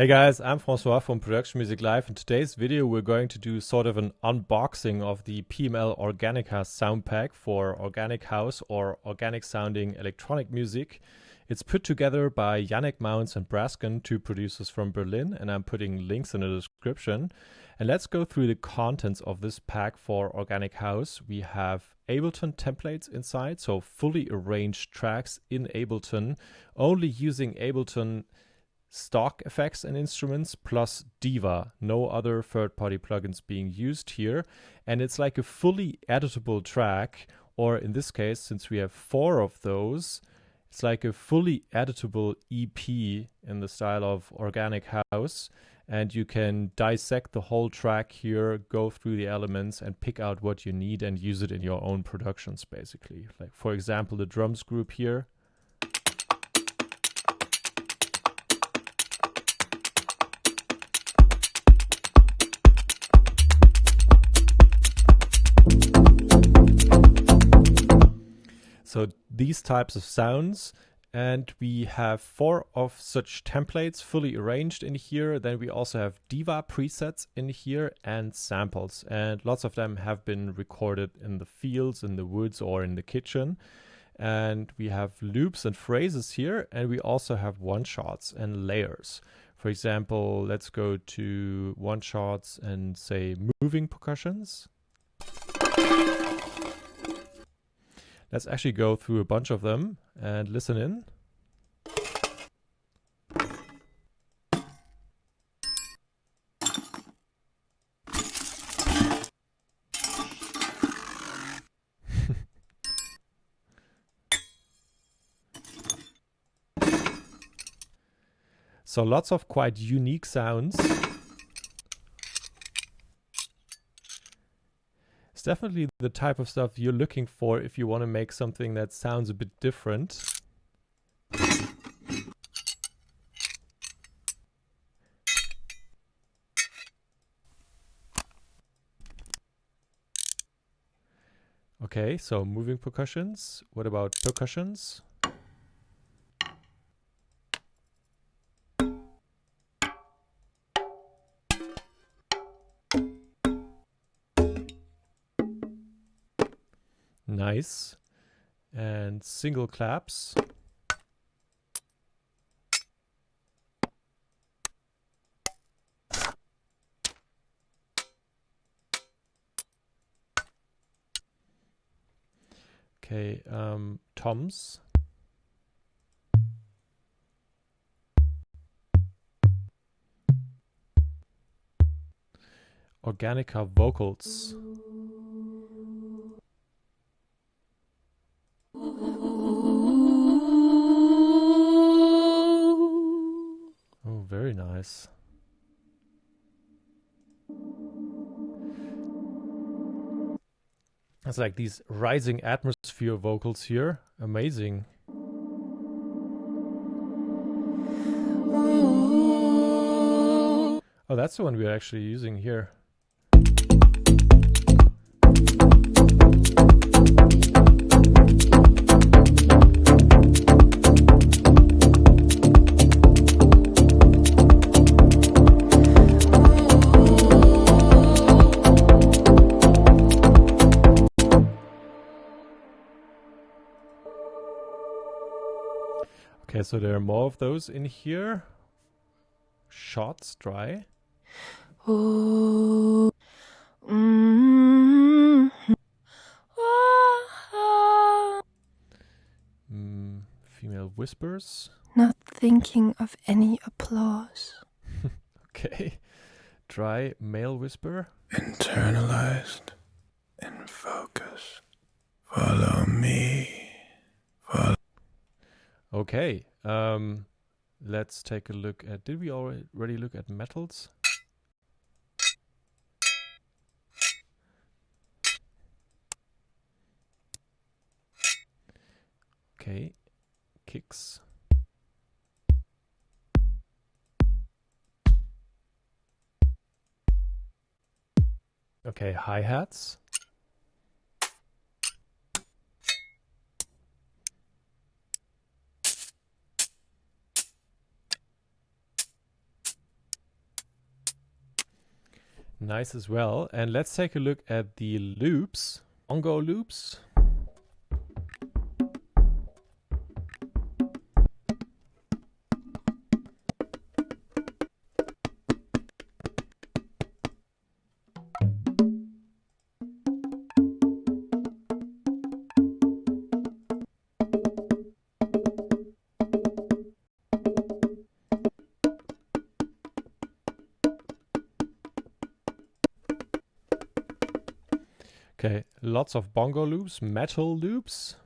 Hey guys, I'm Francois from Production Music Live. In today's video we're going to do sort of an unboxing of the PML Organica sound pack for organic house or organic sounding electronic music. It's put together by Yannek Maunz and Brascon, two producers from Berlin, and I'm putting links in the description. And let's go through the contents of this pack for organic house. We have Ableton templates inside, so fully arranged tracks in Ableton, only using Ableton stock effects and instruments plus Diva, no other third-party plugins being used here. And it's like a fully editable track, or in this case, since we have 4 of those, it's like a fully editable EP in the style of organic house. And you can dissect the whole track here, go through the elements and pick out what you need and use it in your own productions, basically. Like for example, the drums group here. So these types of sounds, and we have 4 of such templates fully arranged in here. Then we also have Diva Presets in here and samples, and lots of them have been recorded in the fields, in the woods, or in the kitchen. And we have loops and phrases here, and we also have one-shots and layers. For example, let's go to one-shots and say moving percussions. Let's actually go through a bunch of them and listen in. So lots of quite unique sounds. It's definitely the type of stuff you're looking for if you want to make something that sounds a bit different. Okay, so moving percussions. What about percussions? Nice. And single claps. Okay, toms. Organica vocals. Oh, very nice. It's like these rising atmosphere vocals here. Amazing. Oh, that's the one we're actually using here. Okay, so there are more of those in here. Shots, dry. Female whispers. Not thinking of any applause. Okay. Dry male whisper. Internalized and focused. Follow me. Follow. Okay. Let's take a look at, did we already look at metals? Okay. Kicks. Okay, hi-hats. Nice as well. And let's take a look at the loops, bongo loops. Okay, lots of bongo loops, metal loops.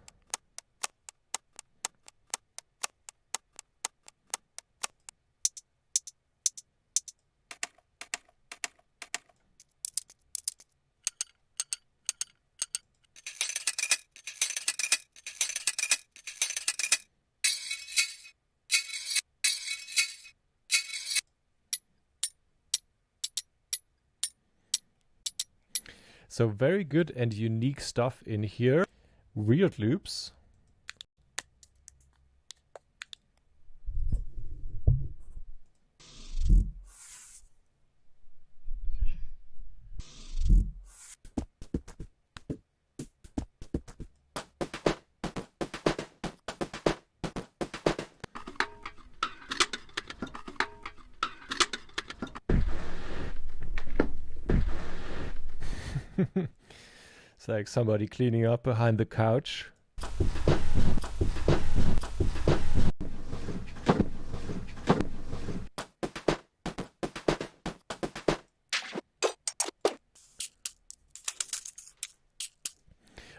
So very good and unique stuff in here. Weird loops. It's like somebody cleaning up behind the couch.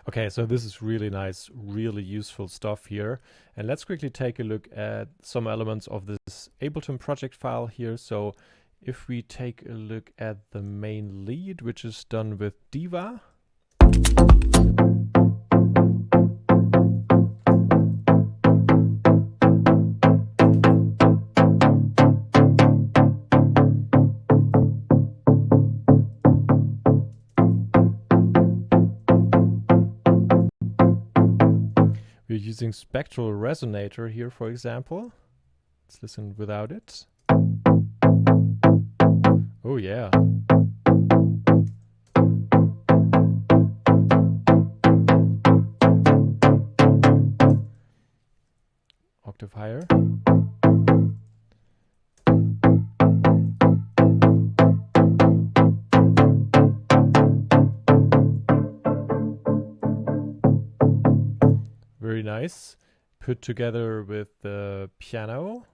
Okay, so this is really nice, really useful stuff here. And let's quickly take a look at some elements of this Ableton project file here. So if we take a look at the main lead, which is done with Diva. We're using Spectral Resonator here, for example. Let's listen without it. Oh yeah. Octave higher. Very nice. Put together with the piano.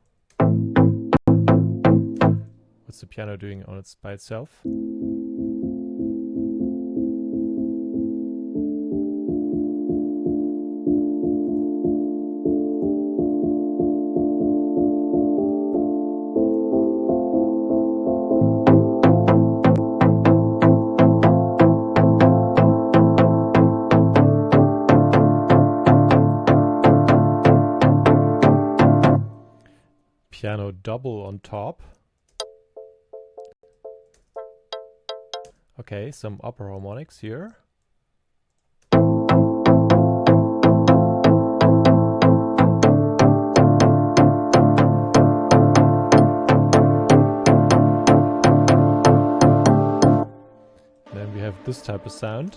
What's the piano doing on its by itself? Piano double on top. Okay, some upper harmonics here. Then we have this type of sound.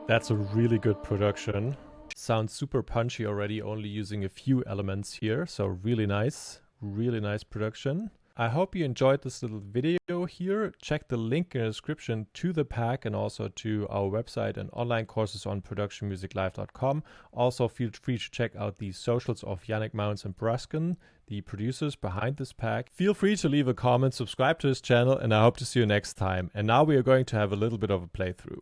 That's a really good production. Sounds super punchy already, only using a few elements here. So really nice production. I hope you enjoyed this little video here. Check the link in the description to the pack and also to our website and online courses on productionmusiclive.com. Also feel free to check out the socials of Yannek Maunz and Brascon, the producers behind this pack. Feel free to leave a comment, subscribe to this channel, and I hope to see you next time. And now we are going to have a little bit of a playthrough.